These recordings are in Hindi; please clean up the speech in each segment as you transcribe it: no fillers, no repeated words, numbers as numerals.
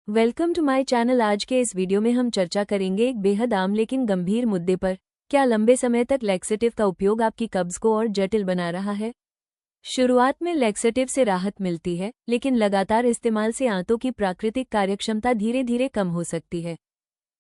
Welcome to my channel. आज के इस वीडियो में हम चर्चा करेंगे एक बेहद आम लेकिन गंभीर मुद्दे पर। क्या लंबे समय तक लैक्सेटिव का उपयोग आपकी कब्ज को और जटिल बना रहा है? शुरुआत में लैक्सेटिव से राहत मिलती है, लेकिन लगातार इस्तेमाल से आंतों की प्राकृतिक कार्यक्षमता धीरे धीरे कम हो सकती है।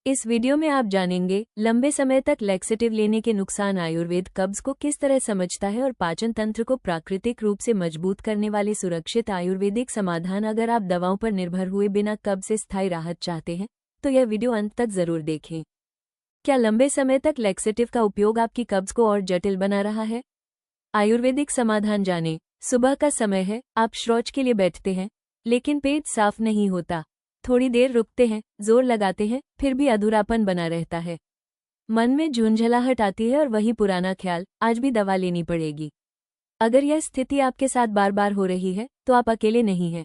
इस वीडियो में आप जानेंगे लंबे समय तक लैक्सेटिव लेने के नुकसान, आयुर्वेद कब्ज को किस तरह समझता है और पाचन तंत्र को प्राकृतिक रूप से मजबूत करने वाले सुरक्षित आयुर्वेदिक समाधान। अगर आप दवाओं पर निर्भर हुए बिना कब्ज से स्थायी राहत चाहते हैं तो यह वीडियो अंत तक जरूर देखें। क्या लंबे समय तक लैक्सेटिव का उपयोग आपकी कब्ज को और जटिल बना रहा है? आयुर्वेदिक समाधान जानें। सुबह का समय है, आप शौच के लिए बैठते हैं, लेकिन पेट साफ नहीं होता। थोड़ी देर रुकते हैं, जोर लगाते हैं, फिर भी अधूरापन बना रहता है। मन में झुंझलाहट आती है और वही पुराना ख्याल, आज भी दवा लेनी पड़ेगी। अगर यह स्थिति आपके साथ बार बार हो रही है तो आप अकेले नहीं हैं।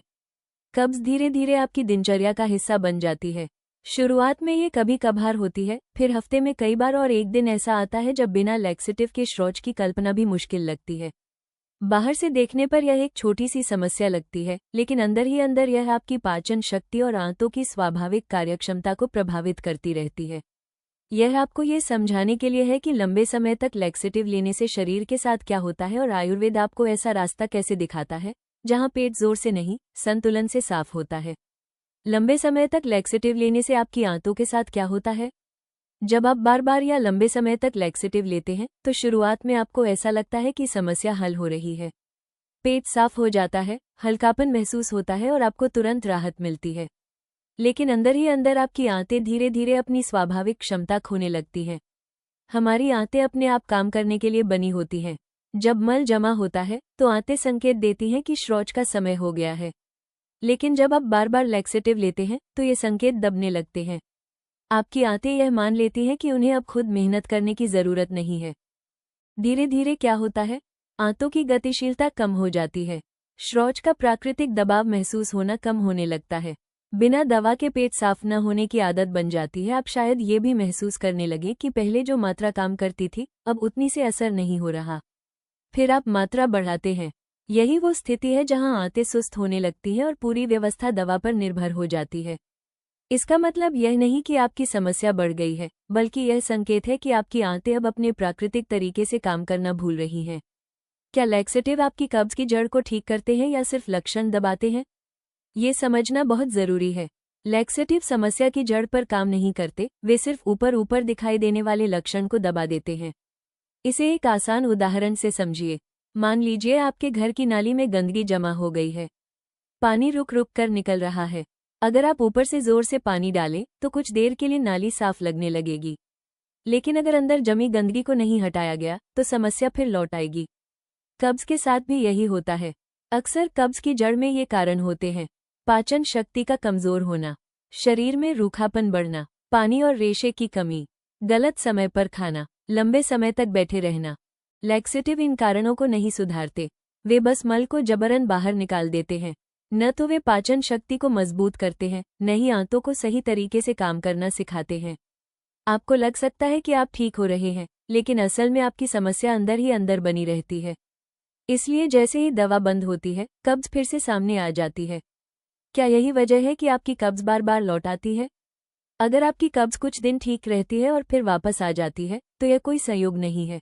कब्ज धीरे धीरे आपकी दिनचर्या का हिस्सा बन जाती है। शुरुआत में ये कभी कभार होती है, फिर हफ्ते में कई बार, और एक दिन ऐसा आता है जब बिना लैक्सेटिव के शौच की कल्पना भी मुश्किल लगती है। बाहर से देखने पर यह एक छोटी सी समस्या लगती है, लेकिन अंदर ही अंदर यह आपकी पाचन शक्ति और आंतों की स्वाभाविक कार्यक्षमता को प्रभावित करती रहती है। यह आपको ये समझाने के लिए है कि लंबे समय तक लैक्सेटिव लेने से शरीर के साथ क्या होता है, और आयुर्वेद आपको ऐसा रास्ता कैसे दिखाता है जहां पेट जोर से नहीं, संतुलन से साफ होता है। लंबे समय तक लैक्सेटिव लेने से आपकी आंतों के साथ क्या होता है? जब आप बार बार या लंबे समय तक लैक्सेटिव लेते हैं तो शुरुआत में आपको ऐसा लगता है कि समस्या हल हो रही है। पेट साफ हो जाता है, हल्कापन महसूस होता है और आपको तुरंत राहत मिलती है। लेकिन अंदर ही अंदर आपकी आंतें धीरे धीरे अपनी स्वाभाविक क्षमता खोने लगती हैं। हमारी आंतें अपने आप काम करने के लिए बनी होती हैं। जब मल जमा होता है तो आंतें संकेत देती हैं कि शौच का समय हो गया है। लेकिन जब आप बार बार लैक्सेटिव लेते हैं तो ये संकेत दबने लगते हैं। आपकी आंतें यह मान लेती हैं कि उन्हें अब खुद मेहनत करने की जरूरत नहीं है। धीरे धीरे क्या होता है? आंतों की गतिशीलता कम हो जाती है। शौच का प्राकृतिक दबाव महसूस होना कम होने लगता है। बिना दवा के पेट साफ न होने की आदत बन जाती है। आप शायद ये भी महसूस करने लगे कि पहले जो मात्रा काम करती थी अब उतनी से असर नहीं हो रहा। फिर आप मात्रा बढ़ाते हैं। यही वो स्थिति है जहां आंतें सुस्त होने लगती है और पूरी व्यवस्था दवा पर निर्भर हो जाती है। इसका मतलब यह नहीं कि आपकी समस्या बढ़ गई है, बल्कि यह संकेत है कि आपकी आंतें अब अपने प्राकृतिक तरीके से काम करना भूल रही हैं। क्या लैक्सेटिव आपकी कब्ज की जड़ को ठीक करते हैं या सिर्फ लक्षण दबाते हैं? ये समझना बहुत जरूरी है। लैक्सेटिव समस्या की जड़ पर काम नहीं करते, वे सिर्फ ऊपर ऊपर दिखाई देने वाले लक्षण को दबा देते हैं। इसे एक आसान उदाहरण से समझिए। मान लीजिए आपके घर की नाली में गंदगी जमा हो गई है। पानी रुक रुक कर निकल रहा है। अगर आप ऊपर से जोर से पानी डालें तो कुछ देर के लिए नाली साफ लगने लगेगी, लेकिन अगर अंदर जमी गंदगी को नहीं हटाया गया तो समस्या फिर लौट आएगी। कब्ज के साथ भी यही होता है। अक्सर कब्ज की जड़ में ये कारण होते हैं: पाचन शक्ति का कमजोर होना, शरीर में रूखापन बढ़ना, पानी और रेशे की कमी, गलत समय पर खाना, लंबे समय तक बैठे रहना। लैक्सेटिव इन कारणों को नहीं सुधारते, वे बस मल को जबरन बाहर निकाल देते हैं। न तो वे पाचन शक्ति को मजबूत करते हैं, न ही आंतों को सही तरीके से काम करना सिखाते हैं। आपको लग सकता है कि आप ठीक हो रहे हैं, लेकिन असल में आपकी समस्या अंदर ही अंदर बनी रहती है। इसलिए जैसे ही दवा बंद होती है, कब्ज फिर से सामने आ जाती है। क्या यही वजह है कि आपकी कब्ज बार बार लौट आती है? अगर आपकी कब्ज कुछ दिन ठीक रहती है और फिर वापस आ जाती है तो यह कोई संयोग नहीं है।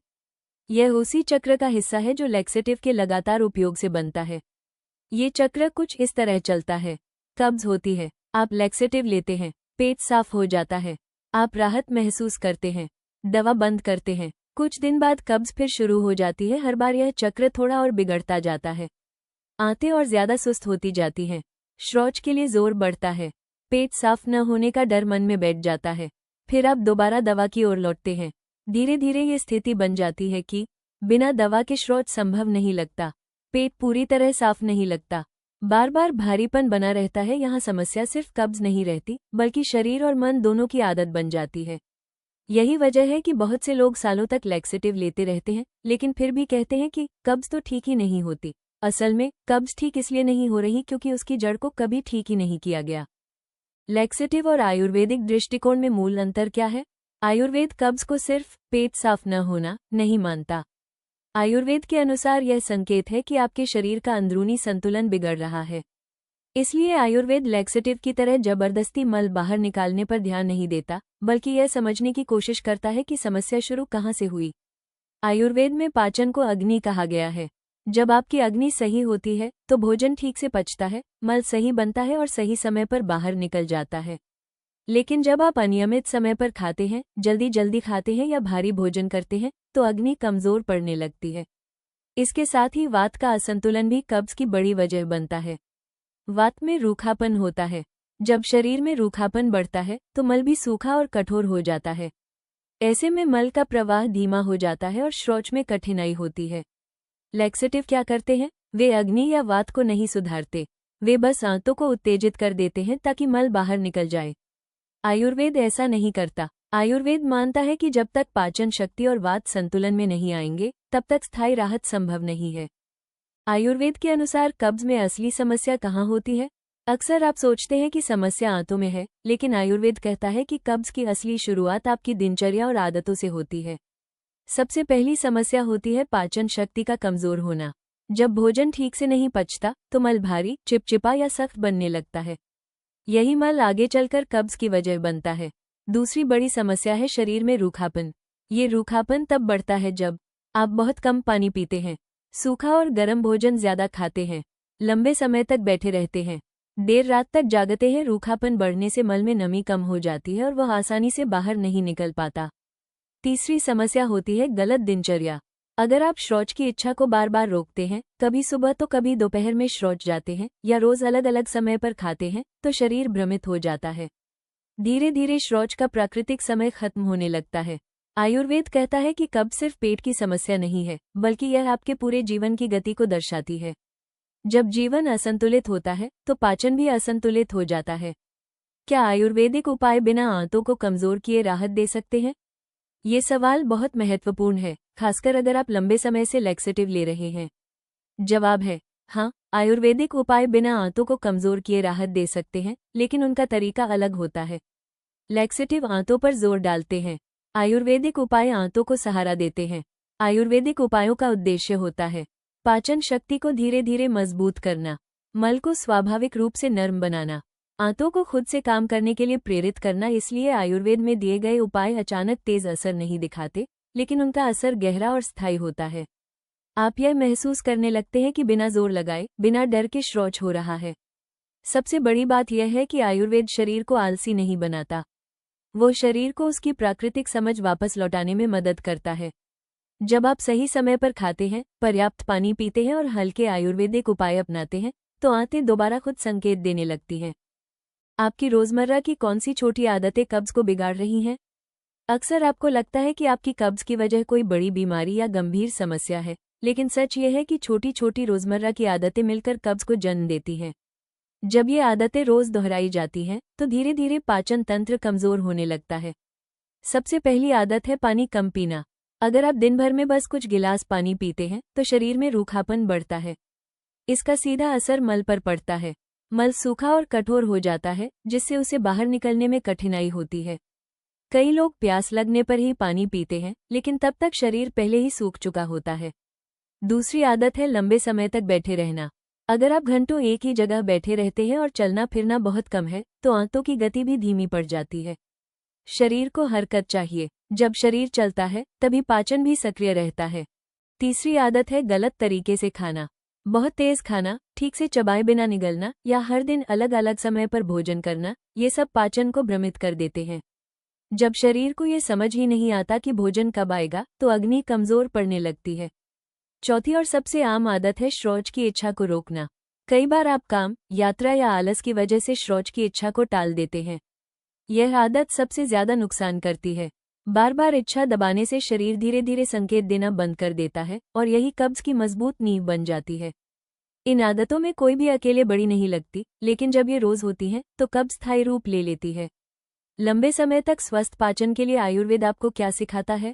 यह उसी चक्र का हिस्सा है जो लैक्सेटिव के लगातार उपयोग से बनता है। ये चक्र कुछ इस तरह चलता है। कब्ज होती है, आप लैक्सेटिव लेते हैं, पेट साफ हो जाता है, आप राहत महसूस करते हैं, दवा बंद करते हैं, कुछ दिन बाद कब्ज फिर शुरू हो जाती है। हर बार यह चक्र थोड़ा और बिगड़ता जाता है। आंतें और ज्यादा सुस्त होती जाती हैं, शौच के लिए जोर बढ़ता है, पेट साफ न होने का डर मन में बैठ जाता है। फिर आप दोबारा दवा की ओर लौटते हैं। धीरे धीरे ये स्थिति बन जाती है कि बिना दवा के शौच संभव नहीं लगता, पेट पूरी तरह साफ नहीं लगता, बार बार भारीपन बना रहता है। यहाँ समस्या सिर्फ कब्ज नहीं रहती, बल्कि शरीर और मन दोनों की आदत बन जाती है। यही वजह है कि बहुत से लोग सालों तक लैक्सेटिव लेते रहते हैं, लेकिन फिर भी कहते हैं कि कब्ज तो ठीक ही नहीं होती। असल में कब्ज ठीक इसलिए नहीं हो रही क्योंकि उसकी जड़ को कभी ठीक ही नहीं किया गया। लैक्सेटिव और आयुर्वेदिक दृष्टिकोण में मूल अंतर क्या है? आयुर्वेद कब्ज को सिर्फ पेट साफ न होना नहीं मानता। आयुर्वेद के अनुसार यह संकेत है कि आपके शरीर का अंदरूनी संतुलन बिगड़ रहा है। इसलिए आयुर्वेद लैक्सेटिव की तरह जबरदस्ती मल बाहर निकालने पर ध्यान नहीं देता, बल्कि यह समझने की कोशिश करता है कि समस्या शुरू कहाँ से हुई। आयुर्वेद में पाचन को अग्नि कहा गया है। जब आपकी अग्नि सही होती है तो भोजन ठीक से पचता है, मल सही बनता है और सही समय पर बाहर निकल जाता है। लेकिन जब आप अनियमित समय पर खाते हैं, जल्दी जल्दी खाते हैं या भारी भोजन करते हैं, तो अग्नि कमजोर पड़ने लगती है। इसके साथ ही वात का असंतुलन भी कब्ज की बड़ी वजह बनता है। वात में रूखापन होता है। जब शरीर में रूखापन बढ़ता है तो मल भी सूखा और कठोर हो जाता है। ऐसे में मल का प्रवाह धीमा हो जाता है और शौच में कठिनाई होती है। लैक्सेटिव क्या करते हैं? वे अग्नि या वात को नहीं सुधारते, वे बस आंतों को उत्तेजित कर देते हैं ताकि मल बाहर निकल जाए। आयुर्वेद ऐसा नहीं करता। आयुर्वेद मानता है कि जब तक पाचन शक्ति और वात संतुलन में नहीं आएंगे, तब तक स्थायी राहत संभव नहीं है। आयुर्वेद के अनुसार कब्ज में असली समस्या कहाँ होती है? अक्सर आप सोचते हैं कि समस्या आंतों में है, लेकिन आयुर्वेद कहता है कि कब्ज की असली शुरुआत आपकी दिनचर्या और आदतों से होती है। सबसे पहली समस्या होती है पाचन शक्ति का कमजोर होना। जब भोजन ठीक से नहीं पचता तो मल भारी, चिपचिपा या सख्त बनने लगता है। यही मल आगे चलकर कब्ज की वजह बनता है। दूसरी बड़ी समस्या है शरीर में रूखापन। ये रूखापन तब बढ़ता है जब आप बहुत कम पानी पीते हैं, सूखा और गर्म भोजन ज्यादा खाते हैं, लंबे समय तक बैठे रहते हैं, देर रात तक जागते हैं। रूखापन बढ़ने से मल में नमी कम हो जाती है और वह आसानी से बाहर नहीं निकल पाता। तीसरी समस्या होती है गलत दिनचर्या। अगर आप शौच की इच्छा को बार बार रोकते हैं, कभी सुबह तो कभी दोपहर में शौच जाते हैं या रोज अलग अलग समय पर खाते हैं, तो शरीर भ्रमित हो जाता है। धीरे धीरे शौच का प्राकृतिक समय खत्म होने लगता है। आयुर्वेद कहता है कि कब्ज सिर्फ पेट की समस्या नहीं है, बल्कि यह आपके पूरे जीवन की गति को दर्शाती है। जब जीवन असंतुलित होता है तो पाचन भी असंतुलित हो जाता है। क्या आयुर्वेदिक उपाय बिना आंतों को कमजोर किए राहत दे सकते हैं? ये सवाल बहुत महत्वपूर्ण है, खासकर अगर आप लंबे समय से लैक्सेटिव ले रहे हैं। जवाब है हाँ, आयुर्वेदिक उपाय बिना आंतों को कमजोर किए राहत दे सकते हैं, लेकिन उनका तरीका अलग होता है। लैक्सेटिव आंतों पर जोर डालते हैं, आयुर्वेदिक उपाय आंतों को सहारा देते हैं। आयुर्वेदिक उपायों का उद्देश्य होता है पाचन शक्ति को धीरे धीरे मजबूत करना, मल को स्वाभाविक रूप से नर्म बनाना, आंतों को खुद से काम करने के लिए प्रेरित करना। इसलिए आयुर्वेद में दिए गए उपाय अचानक तेज असर नहीं दिखाते, लेकिन उनका असर गहरा और स्थायी होता है। आप यह महसूस करने लगते हैं कि बिना जोर लगाए, बिना डर के शौच हो रहा है। सबसे बड़ी बात यह है कि आयुर्वेद शरीर को आलसी नहीं बनाता, वो शरीर को उसकी प्राकृतिक समझ वापस लौटाने में मदद करता है। जब आप सही समय पर खाते हैं, पर्याप्त पानी पीते हैं और हल्के आयुर्वेदिक उपाय अपनाते हैं, तो आंतें दोबारा खुद संकेत देने लगती हैं। आपकी रोजमर्रा की कौन सी छोटी आदतें कब्ज को बिगाड़ रही हैं? अक्सर आपको लगता है कि आपकी कब्ज की वजह कोई बड़ी बीमारी या गंभीर समस्या है, लेकिन सच ये है कि छोटी छोटी रोजमर्रा की आदतें मिलकर कब्ज को जन्म देती हैं। जब ये आदतें रोज दोहराई जाती हैं, तो धीरे धीरे पाचन तंत्र कमजोर होने लगता है। सबसे पहली आदत है पानी कम पीना। अगर आप दिन भर में बस कुछ गिलास पानी पीते हैं, तो शरीर में रूखापन बढ़ता है। इसका सीधा असर मल पर पड़ता है। मल सूखा और कठोर हो जाता है, जिससे उसे बाहर निकलने में कठिनाई होती है। कई लोग प्यास लगने पर ही पानी पीते हैं, लेकिन तब तक शरीर पहले ही सूख चुका होता है। दूसरी आदत है लंबे समय तक बैठे रहना। अगर आप घंटों एक ही जगह बैठे रहते हैं और चलना फिरना बहुत कम है, तो आंतों की गति भी धीमी पड़ जाती है। शरीर को हरकत चाहिए। जब शरीर चलता है, तभी पाचन भी सक्रिय रहता है। तीसरी आदत है गलत तरीके से खाना। बहुत तेज खाना, ठीक से चबाए बिना निगलना या हर दिन अलग अलग समय पर भोजन करना, ये सब पाचन को भ्रमित कर देते हैं। जब शरीर को ये समझ ही नहीं आता कि भोजन कब आएगा, तो अग्नि कमजोर पड़ने लगती है। चौथी और सबसे आम आदत है शौच की इच्छा को रोकना। कई बार आप काम, यात्रा या आलस की वजह से शौच की इच्छा को टाल देते हैं। यह आदत सबसे ज्यादा नुकसान करती है। बार बार इच्छा दबाने से शरीर धीरे धीरे संकेत देना बंद कर देता है और यही कब्ज की मजबूत नींव बन जाती है। इन आदतों में कोई भी अकेले बड़ी नहीं लगती, लेकिन जब ये रोज होती हैं, तो कब्ज स्थायी रूप ले लेती है। लंबे समय तक स्वस्थ पाचन के लिए आयुर्वेद आपको क्या सिखाता है?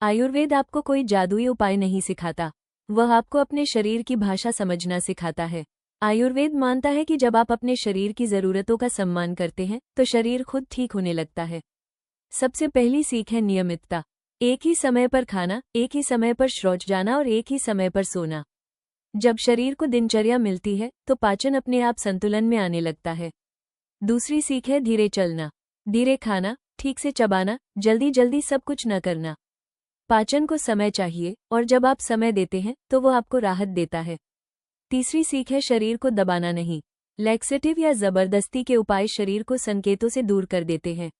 आयुर्वेद आपको कोई जादुई उपाय नहीं सिखाता, वह आपको अपने शरीर की भाषा समझना सिखाता है। आयुर्वेद मानता है कि जब आप अपने शरीर की जरूरतों का सम्मान करते हैं, तो शरीर खुद ठीक होने लगता है। सबसे पहली सीख है नियमितता। एक ही समय पर खाना, एक ही समय पर शौच जाना और एक ही समय पर सोना। जब शरीर को दिनचर्या मिलती है तो पाचन अपने आप संतुलन में आने लगता है। दूसरी सीख है धीरे चलना, धीरे खाना, ठीक से चबाना, जल्दी जल्दी सब कुछ न करना। पाचन को समय चाहिए और जब आप समय देते हैं तो वो आपको राहत देता है। तीसरी सीख है शरीर को दबाना नहीं। लैक्सेटिव या जबरदस्ती के उपाय शरीर को संकेतों से दूर कर देते हैं।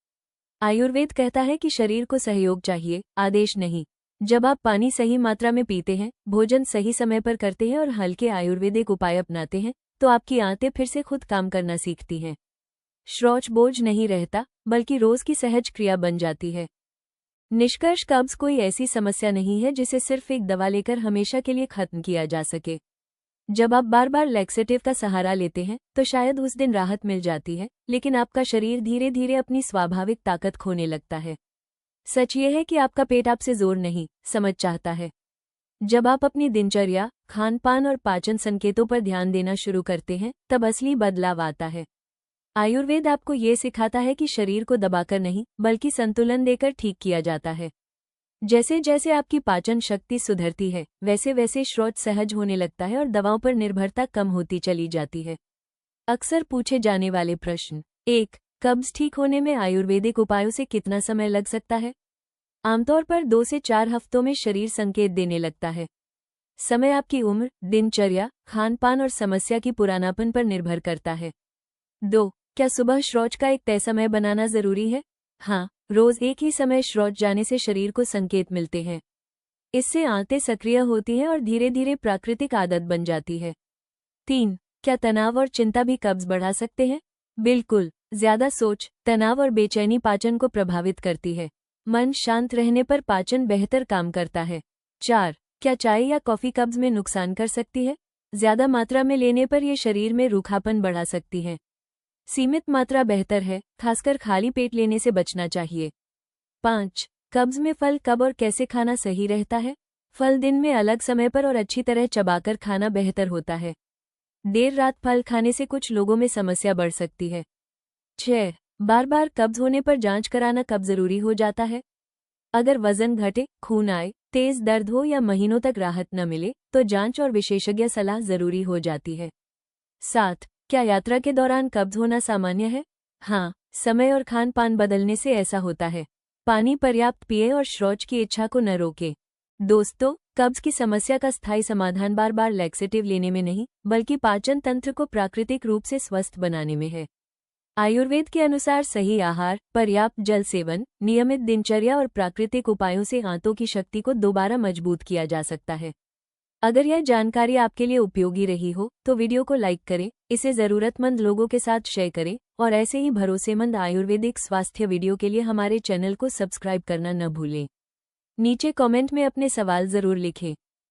आयुर्वेद कहता है कि शरीर को सहयोग चाहिए, आदेश नहीं। जब आप पानी सही मात्रा में पीते हैं, भोजन सही समय पर करते हैं और हल्के आयुर्वेदिक उपाय अपनाते हैं तो आपकी आंतें फिर से खुद काम करना सीखती हैं। शौच बोझ नहीं रहता, बल्कि रोज की सहज क्रिया बन जाती है। निष्कर्ष, कब्ज कोई ऐसी समस्या नहीं है जिसे सिर्फ एक दवा लेकर हमेशा के लिए खत्म किया जा सके। जब आप बार बार लैक्सेटिव का सहारा लेते हैं तो शायद उस दिन राहत मिल जाती है, लेकिन आपका शरीर धीरे धीरे अपनी स्वाभाविक ताकत खोने लगता है। सच ये है कि आपका पेट आपसे जोर नहीं, समझ चाहता है। जब आप अपनी दिनचर्या, खान पान और पाचन संकेतों पर ध्यान देना शुरू करते हैं तब असली बदलाव आता है। आयुर्वेद आपको ये सिखाता है कि शरीर को दबाकर नहीं, बल्कि संतुलन देकर ठीक किया जाता है। जैसे जैसे आपकी पाचन शक्ति सुधरती है, वैसे वैसे शौच सहज होने लगता है और दवाओं पर निर्भरता कम होती चली जाती है। अक्सर पूछे जाने वाले प्रश्न। 1. कब्ज ठीक होने में आयुर्वेदिक उपायों से कितना समय लग सकता है? आमतौर पर 2 से 4 हफ्तों में शरीर संकेत देने लगता है। समय आपकी उम्र, दिनचर्या, खान पान और समस्या की पुरानापन पर निर्भर करता है। 2. क्या सुबह शौच का एक तय समय बनाना जरूरी है? हाँ, रोज एक ही समय शौच जाने से शरीर को संकेत मिलते हैं। इससे आंतें सक्रिय होती हैं और धीरे धीरे प्राकृतिक आदत बन जाती है। 3. क्या तनाव और चिंता भी कब्ज बढ़ा सकते हैं? बिल्कुल, ज्यादा सोच, तनाव और बेचैनी पाचन को प्रभावित करती है। मन शांत रहने पर पाचन बेहतर काम करता है। 4. क्या चाय या कॉफी कब्ज में नुकसान कर सकती है? ज्यादा मात्रा में लेने पर यह शरीर में रूखापन बढ़ा सकती है। सीमित मात्रा बेहतर है, खासकर खाली पेट लेने से बचना चाहिए। 5. कब्ज में फल कब और कैसे खाना सही रहता है? फल दिन में अलग समय पर और अच्छी तरह चबाकर खाना बेहतर होता है। देर रात फल खाने से कुछ लोगों में समस्या बढ़ सकती है। 6. बार बार कब्ज होने पर जांच कराना कब जरूरी हो जाता है? अगर वजन घटे, खून आए, तेज दर्द हो या महीनों तक राहत न मिले तो जांच और विशेषज्ञ सलाह जरूरी हो जाती है। 7. क्या यात्रा के दौरान कब्ज होना सामान्य है? हाँ, समय और खान पान बदलने से ऐसा होता है। पानी पर्याप्त पिए और शौच की इच्छा को न रोके। दोस्तों, कब्ज की समस्या का स्थायी समाधान बार बार लैक्सेटिव लेने में नहीं, बल्कि पाचन तंत्र को प्राकृतिक रूप से स्वस्थ बनाने में है। आयुर्वेद के अनुसार सही आहार, पर्याप्त जल सेवन, नियमित दिनचर्या और प्राकृतिक उपायों से आंतों की शक्ति को दोबारा मजबूत किया जा सकता है। अगर यह जानकारी आपके लिए उपयोगी रही हो तो वीडियो को लाइक करें, इसे जरूरतमंद लोगों के साथ शेयर करें और ऐसे ही भरोसेमंद आयुर्वेदिक स्वास्थ्य वीडियो के लिए हमारे चैनल को सब्सक्राइब करना न भूलें। नीचे कमेंट में अपने सवाल जरूर लिखें।